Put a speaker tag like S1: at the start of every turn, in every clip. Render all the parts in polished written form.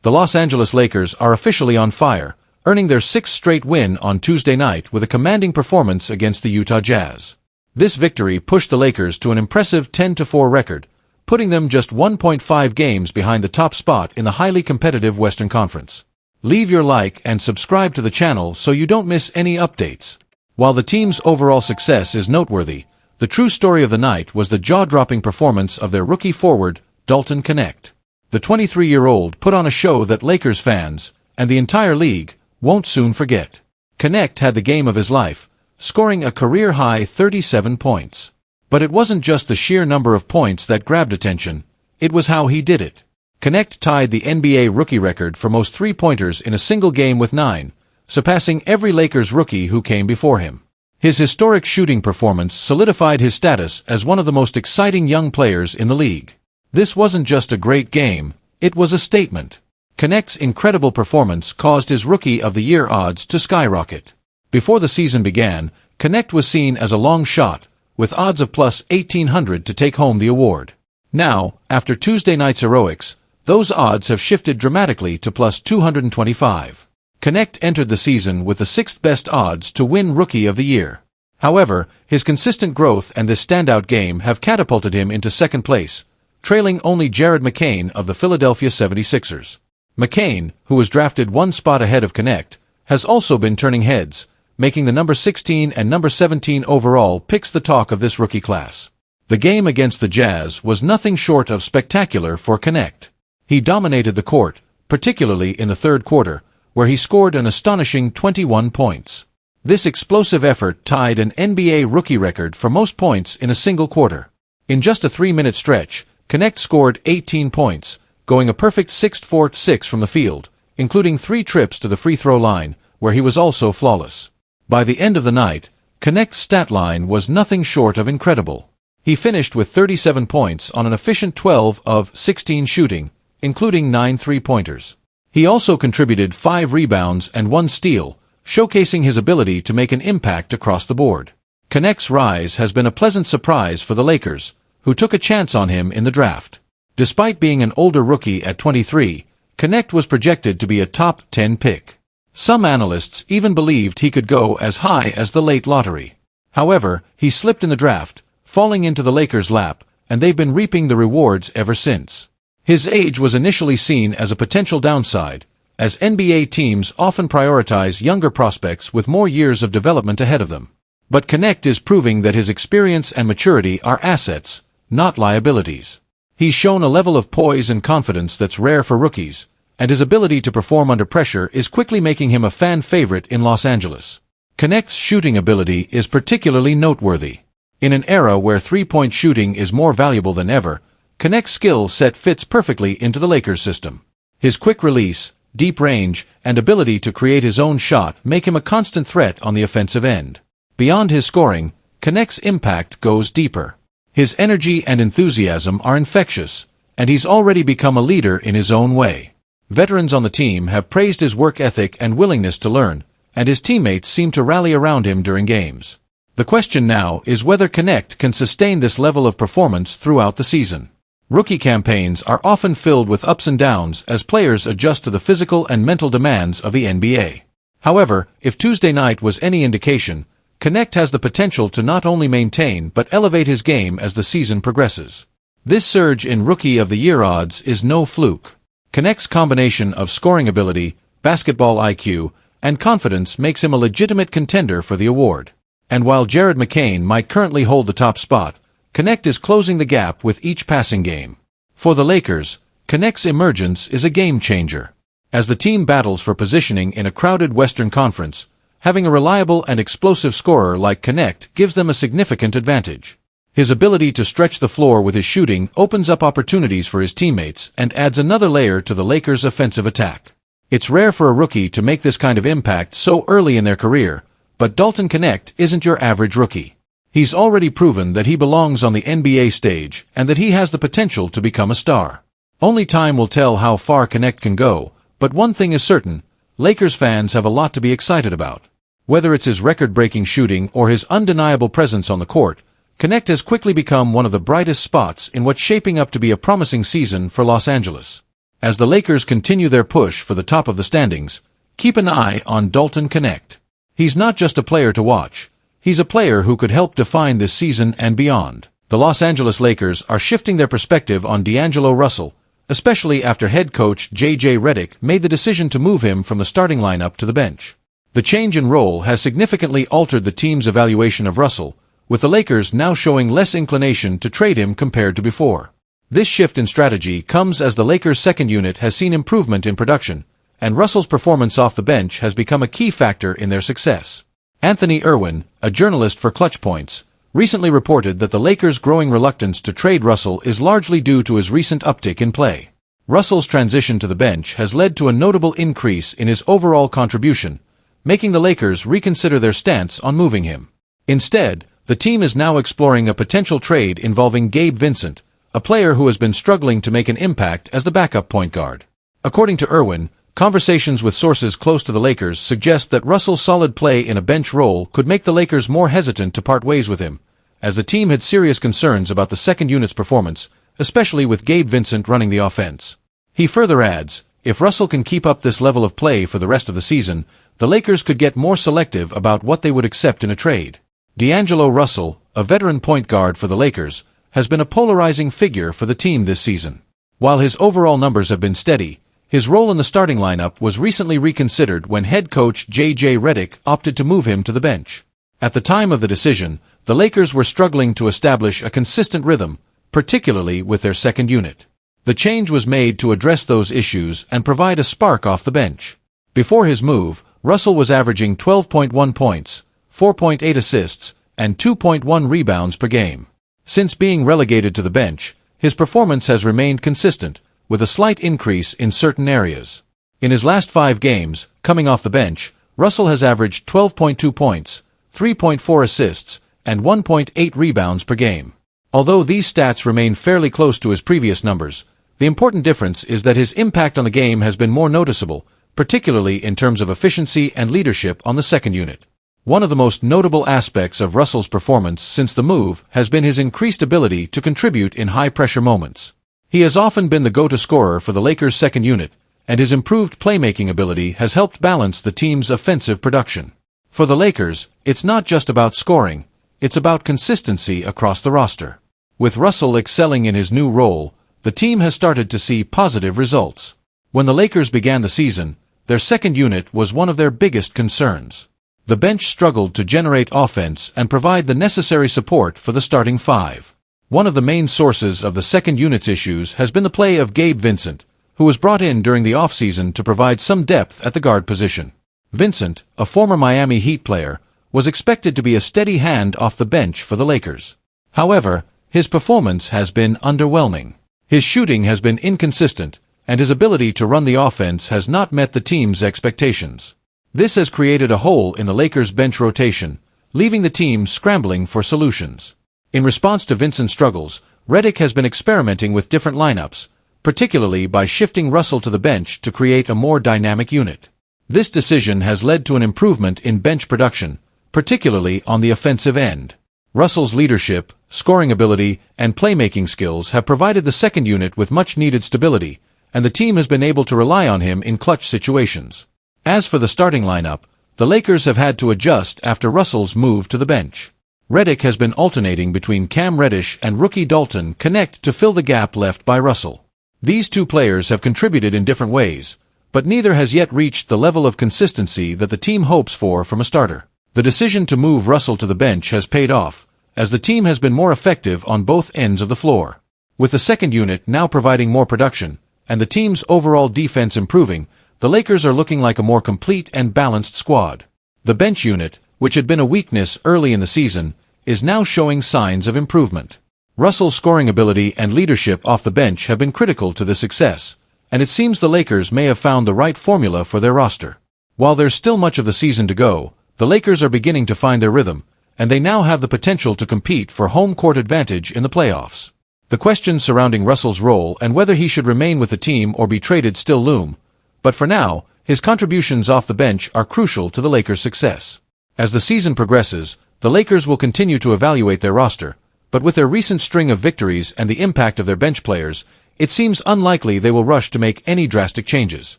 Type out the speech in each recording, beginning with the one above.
S1: The Los Angeles Lakers are officially on fire, earning their sixth straight win on Tuesday night with a commanding performance against the Utah Jazz. This victory pushed the Lakers to an impressive 10-4 record, putting them just 1.5 games behind the top spot in the highly competitive Western Conference. Leave your like and subscribe to the channel so you don't miss any updates. While the team's overall success is noteworthy, the true story of the night was the jaw-dropping performance of their rookie forward, Dalton Knecht. The 23-year-old put on a show that Lakers fans, and the entire league, won't soon forget. Knecht had the game of his life, scoring a career-high 37 points. But it wasn't just the sheer number of points that grabbed attention, it was how he did it. Knecht tied the NBA rookie record for most three-pointers in a single game with 9, surpassing every Lakers rookie who came before him. His historic shooting performance solidified his status as one of the most exciting young players in the league. This wasn't just a great game, it was a statement. Knecht's incredible performance caused his Rookie of the Year odds to skyrocket. Before the season began, Knecht was seen as a long shot, with odds of plus 1,800 to take home the award. Now, after Tuesday night's heroics, those odds have shifted dramatically to plus 225. Knecht entered the season with the sixth-best odds to win Rookie of the Year. However, his consistent growth and this standout game have catapulted him into second place, trailing only Jared McCain of the Philadelphia 76ers. McCain, who was drafted one spot ahead of Knecht, has also been turning heads, making the number 16 and number 17 overall picks the talk of this rookie class. The game against the Jazz was nothing short of spectacular for Knecht. He dominated the court, particularly in the third quarter, where he scored an astonishing 21 points. This explosive effort tied an NBA rookie record for most points in a single quarter. In just a 3-minute stretch, Knecht scored 18 points, going a perfect 6-for-6 from the field, including 3 trips to the free throw line, where he was also flawless. By the end of the night, Knecht's stat line was nothing short of incredible. He finished with 37 points on an efficient 12 of 16 shooting, including 9 three-pointers. He also contributed 5 rebounds and 1 steal, showcasing his ability to make an impact across the board. Knecht's rise has been a pleasant surprise for the Lakers, who took a chance on him in the draft. Despite being an older rookie at 23, Knecht was projected to be a top 10 pick. Some analysts even believed he could go as high as the late lottery. However, he slipped in the draft, falling into the Lakers' lap, and they've been reaping the rewards ever since. His age was initially seen as a potential downside, as NBA teams often prioritize younger prospects with more years of development ahead of them. But Knecht is proving that his experience and maturity are assets, not liabilities. He's shown a level of poise and confidence that's rare for rookies, and his ability to perform under pressure is quickly making him a fan favorite in Los Angeles. Knecht's shooting ability is particularly noteworthy. In an era where three-point shooting is more valuable than ever, Knecht's skill set fits perfectly into the Lakers system. His quick release, deep range, and ability to create his own shot make him a constant threat on the offensive end. Beyond his scoring, Knecht's impact goes deeper. His energy and enthusiasm are infectious, and he's already become a leader in his own way. Veterans on the team have praised his work ethic and willingness to learn, and his teammates seem to rally around him during games. The question now is whether Knecht can sustain this level of performance throughout the season. Rookie campaigns are often filled with ups and downs as players adjust to the physical and mental demands of the NBA. However, if Tuesday night was any indication, Knecht has the potential to not only maintain but elevate his game as the season progresses. This surge in Rookie of the Year odds is no fluke. Knecht's combination of scoring ability, basketball IQ, and confidence makes him a legitimate contender for the award. And while Jared McCain might currently hold the top spot, Knecht is closing the gap with each passing game. For the Lakers, Knecht's emergence is a game-changer. As the team battles for positioning in a crowded Western Conference, having a reliable and explosive scorer like Knecht gives them a significant advantage. His ability to stretch the floor with his shooting opens up opportunities for his teammates and adds another layer to the Lakers' offensive attack. It's rare for a rookie to make this kind of impact so early in their career, but Dalton Knecht isn't your average rookie. He's already proven that he belongs on the NBA stage and that he has the potential to become a star. Only time will tell how far Knecht can go, but one thing is certain, Lakers fans have a lot to be excited about. Whether it's his record-breaking shooting or his undeniable presence on the court, Knecht has quickly become one of the brightest spots in what's shaping up to be a promising season for Los Angeles. As the Lakers continue their push for the top of the standings, keep an eye on Dalton Connect. He's not just a player to watch. He's a player who could help define this season and beyond. The Los Angeles Lakers are shifting their perspective on D'Angelo Russell, especially after head coach J.J. Redick made the decision to move him from the starting lineup to the bench. The change in role has significantly altered the team's evaluation of Russell, with the Lakers now showing less inclination to trade him compared to before. This shift in strategy comes as the Lakers' second unit has seen improvement in production, and Russell's performance off the bench has become a key factor in their success. Anthony Irwin, a journalist for Clutch Points, recently reported that the Lakers' growing reluctance to trade Russell is largely due to his recent uptick in play. Russell's transition to the bench has led to a notable increase in his overall contribution, making the Lakers reconsider their stance on moving him. Instead, the team is now exploring a potential trade involving Gabe Vincent, a player who has been struggling to make an impact as the backup point guard. According to Irwin, conversations with sources close to the Lakers suggest that Russell's solid play in a bench role could make the Lakers more hesitant to part ways with him, as the team had serious concerns about the second unit's performance, especially with Gabe Vincent running the offense. He further adds, if Russell can keep up this level of play for the rest of the season, the Lakers could get more selective about what they would accept in a trade. D'Angelo Russell, a veteran point guard for the Lakers, has been a polarizing figure for the team this season. While his overall numbers have been steady, his role in the starting lineup was recently reconsidered when head coach J.J. Redick opted to move him to the bench. At the time of the decision, the Lakers were struggling to establish a consistent rhythm, particularly with their second unit. The change was made to address those issues and provide a spark off the bench. Before his move, Russell was averaging 12.1 points, 4.8 assists, and 2.1 rebounds per game. Since being relegated to the bench, his performance has remained consistent, with a slight increase in certain areas. In his last 5 games, coming off the bench, Russell has averaged 12.2 points, 3.4 assists, and 1.8 rebounds per game. Although these stats remain fairly close to his previous numbers, the important difference is that his impact on the game has been more noticeable, particularly in terms of efficiency and leadership on the second unit. One of the most notable aspects of Russell's performance since the move has been his increased ability to contribute in high-pressure moments. He has often been the go-to scorer for the Lakers' second unit, and his improved playmaking ability has helped balance the team's offensive production. For the Lakers, it's not just about scoring, it's about consistency across the roster. With Russell excelling in his new role, the team has started to see positive results. When the Lakers began the season, their second unit was one of their biggest concerns. The bench struggled to generate offense and provide the necessary support for the starting 5. One of the main sources of the second unit's issues has been the play of Gabe Vincent, who was brought in during the offseason to provide some depth at the guard position. Vincent, a former Miami Heat player, was expected to be a steady hand off the bench for the Lakers. However, his performance has been underwhelming. His shooting has been inconsistent, and his ability to run the offense has not met the team's expectations. This has created a hole in the Lakers' bench rotation, leaving the team scrambling for solutions. In response to Vincent's struggles, Redick has been experimenting with different lineups, particularly by shifting Russell to the bench to create a more dynamic unit. This decision has led to an improvement in bench production, particularly on the offensive end. Russell's leadership, scoring ability, and playmaking skills have provided the second unit with much-needed stability, and the team has been able to rely on him in clutch situations. As for the starting lineup, the Lakers have had to adjust after Russell's move to the bench. Redick has been alternating between Cam Reddish and rookie Dalton Connect to fill the gap left by Russell. These two players have contributed in different ways, but neither has yet reached the level of consistency that the team hopes for from a starter. The decision to move Russell to the bench has paid off, as the team has been more effective on both ends of the floor. With the second unit now providing more production, and the team's overall defense improving, the Lakers are looking like a more complete and balanced squad. The bench unit, which had been a weakness early in the season, is now showing signs of improvement. Russell's scoring ability and leadership off the bench have been critical to the success, and it seems the Lakers may have found the right formula for their roster. While there's still much of the season to go, the Lakers are beginning to find their rhythm, and they now have the potential to compete for home court advantage in the playoffs. The questions surrounding Russell's role and whether he should remain with the team or be traded still loom, but for now, his contributions off the bench are crucial to the Lakers' success. As the season progresses, the Lakers will continue to evaluate their roster, but with their recent string of victories and the impact of their bench players, it seems unlikely they will rush to make any drastic changes.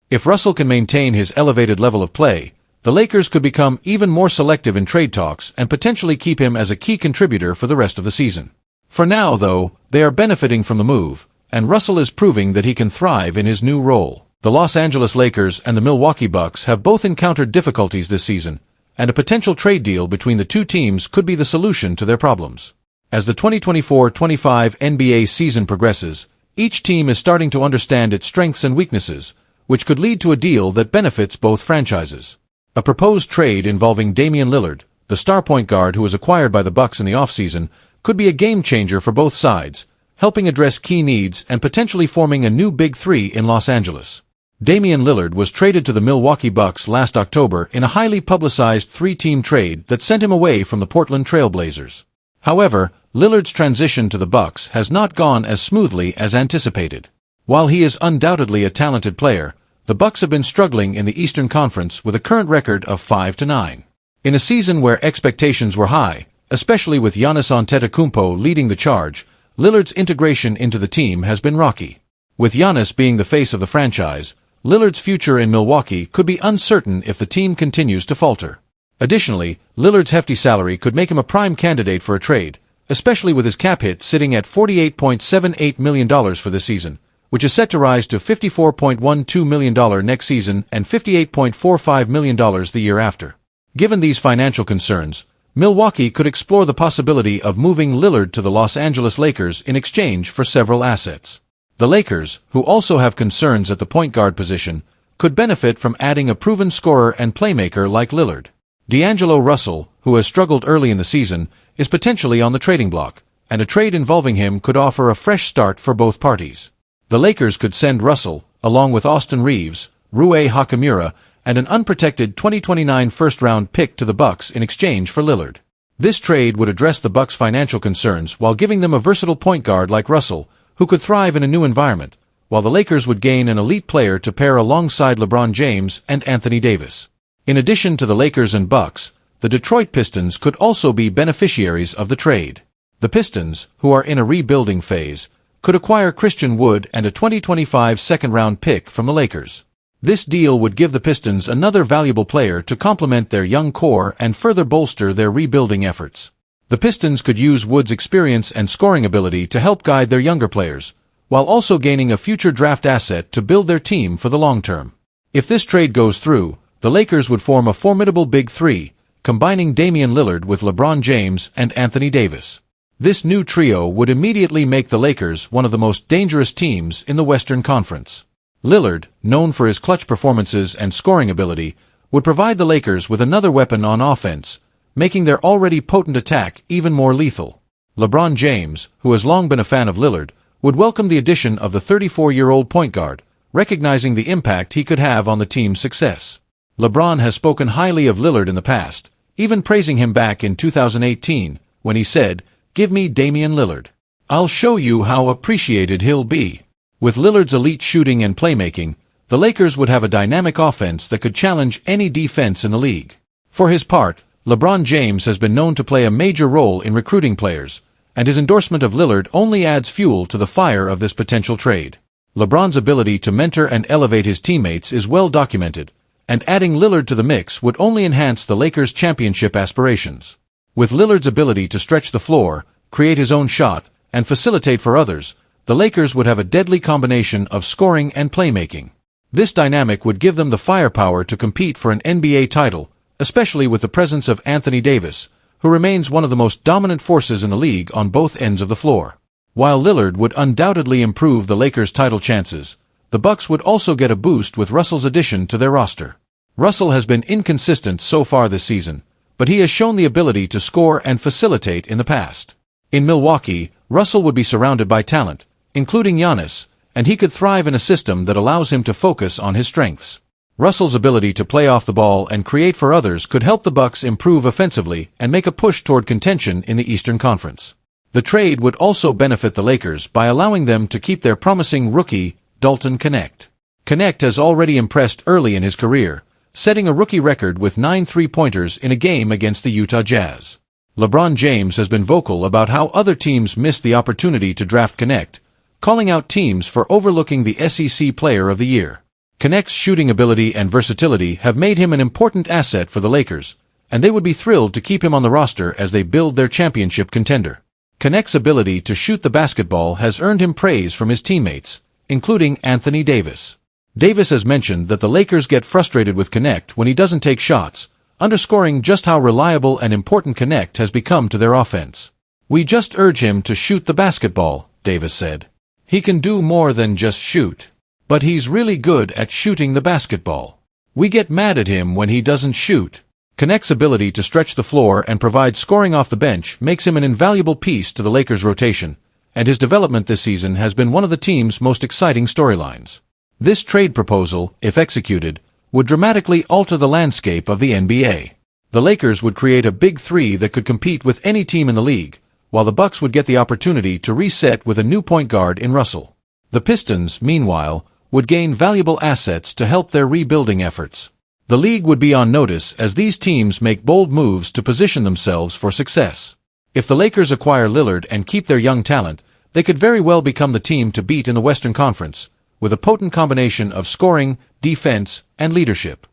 S1: If Russell can maintain his elevated level of play, the Lakers could become even more selective in trade talks and potentially keep him as a key contributor for the rest of the season. For now, though, they are benefiting from the move, and Russell is proving that he can thrive in his new role. The Los Angeles Lakers and the Milwaukee Bucks have both encountered difficulties this season, and a potential trade deal between the two teams could be the solution to their problems. As the 2024-25 NBA season progresses, each team is starting to understand its strengths and weaknesses, which could lead to a deal that benefits both franchises. A proposed trade involving Damian Lillard, the star point guard who was acquired by the Bucks in the offseason, could be a game-changer for both sides, helping address key needs and potentially forming a new Big Three in Los Angeles. Damian Lillard was traded to the Milwaukee Bucks last October in a highly publicized three-team trade that sent him away from the Portland Trail Blazers. However, Lillard's transition to the Bucks has not gone as smoothly as anticipated. While he is undoubtedly a talented player, the Bucks have been struggling in the Eastern Conference with a current record of 5-9. In a season where expectations were high, especially with Giannis Antetokounmpo leading the charge, Lillard's integration into the team has been rocky. With Giannis being the face of the franchise, Lillard's future in Milwaukee could be uncertain if the team continues to falter. Additionally, Lillard's hefty salary could make him a prime candidate for a trade, especially with his cap hit sitting at $48.78 million for this season, which is set to rise to $54.12 million next season and $58.45 million the year after. Given these financial concerns, Milwaukee could explore the possibility of moving Lillard to the Los Angeles Lakers in exchange for several assets. The Lakers, who also have concerns at the point guard position, could benefit from adding a proven scorer and playmaker like Lillard. D'Angelo Russell, who has struggled early in the season, is potentially on the trading block, and a trade involving him could offer a fresh start for both parties. The Lakers could send Russell, along with Austin Reeves, Rui Hachimura, and an unprotected 2029 first-round pick to the Bucks in exchange for Lillard. This trade would address the Bucks' financial concerns while giving them a versatile point guard like Russell, who could thrive in a new environment, while the Lakers would gain an elite player to pair alongside LeBron James and Anthony Davis. In addition to the Lakers and Bucks, the Detroit Pistons could also be beneficiaries of the trade. The Pistons, who are in a rebuilding phase, could acquire Christian Wood and a 2025 second-round pick from the Lakers. This deal would give the Pistons another valuable player to complement their young core and further bolster their rebuilding efforts. The Pistons could use Wood's experience and scoring ability to help guide their younger players, while also gaining a future draft asset to build their team for the long term. If this trade goes through, the Lakers would form a formidable Big Three, combining Damian Lillard with LeBron James and Anthony Davis. This new trio would immediately make the Lakers one of the most dangerous teams in the Western Conference. Lillard, known for his clutch performances and scoring ability, would provide the Lakers with another weapon on offense, making their already potent attack even more lethal. LeBron James, who has long been a fan of Lillard, would welcome the addition of the 34-year-old point guard, recognizing the impact he could have on the team's success. LeBron has spoken highly of Lillard in the past, even praising him back in 2018, when he said, "Give me Damian Lillard. I'll show you how appreciated he'll be." With Lillard's elite shooting and playmaking, the Lakers would have a dynamic offense that could challenge any defense in the league. For his part, LeBron James has been known to play a major role in recruiting players, and his endorsement of Lillard only adds fuel to the fire of this potential trade. LeBron's ability to mentor and elevate his teammates is well documented, and adding Lillard to the mix would only enhance the Lakers' championship aspirations. With Lillard's ability to stretch the floor, create his own shot, and facilitate for others, the Lakers would have a deadly combination of scoring and playmaking. This dynamic would give them the firepower to compete for an NBA title, especially with the presence of Anthony Davis, who remains one of the most dominant forces in the league on both ends of the floor. While Lillard would undoubtedly improve the Lakers' title chances, the Bucks would also get a boost with Russell's addition to their roster. Russell has been inconsistent so far this season, but he has shown the ability to score and facilitate in the past. In Milwaukee, Russell would be surrounded by talent, including Giannis, and he could thrive in a system that allows him to focus on his strengths. Russell's ability to play off the ball and create for others could help the Bucks improve offensively and make a push toward contention in the Eastern Conference. The trade would also benefit the Lakers by allowing them to keep their promising rookie, Dalton Knecht. Knecht has already impressed early in his career, setting a rookie record with 9 three-pointers in a game against the Utah Jazz. LeBron James has been vocal about how other teams missed the opportunity to draft Knecht, calling out teams for overlooking the SEC Player of the Year. Connect's shooting ability and versatility have made him an important asset for the Lakers, and they would be thrilled to keep him on the roster as they build their championship contender. Connect's ability to shoot the basketball has earned him praise from his teammates, including Anthony Davis. Davis has mentioned that the Lakers get frustrated with Connect when he doesn't take shots, underscoring just how reliable and important Connect has become to their offense. "We just urge him to shoot the basketball," Davis said. "He can do more than just shoot. But he's really good at shooting the basketball. We get mad at him when he doesn't shoot." Connect's ability to stretch the floor and provide scoring off the bench makes him an invaluable piece to the Lakers' rotation, and his development this season has been one of the team's most exciting storylines. This trade proposal, if executed, would dramatically alter the landscape of the NBA. The Lakers would create a big three that could compete with any team in the league, while the Bucks would get the opportunity to reset with a new point guard in Russell. The Pistons, meanwhile, would gain valuable assets to help their rebuilding efforts. The league would be on notice as these teams make bold moves to position themselves for success. If the Lakers acquire Lillard and keep their young talent, they could very well become the team to beat in the Western Conference, with a potent combination of scoring, defense, and leadership.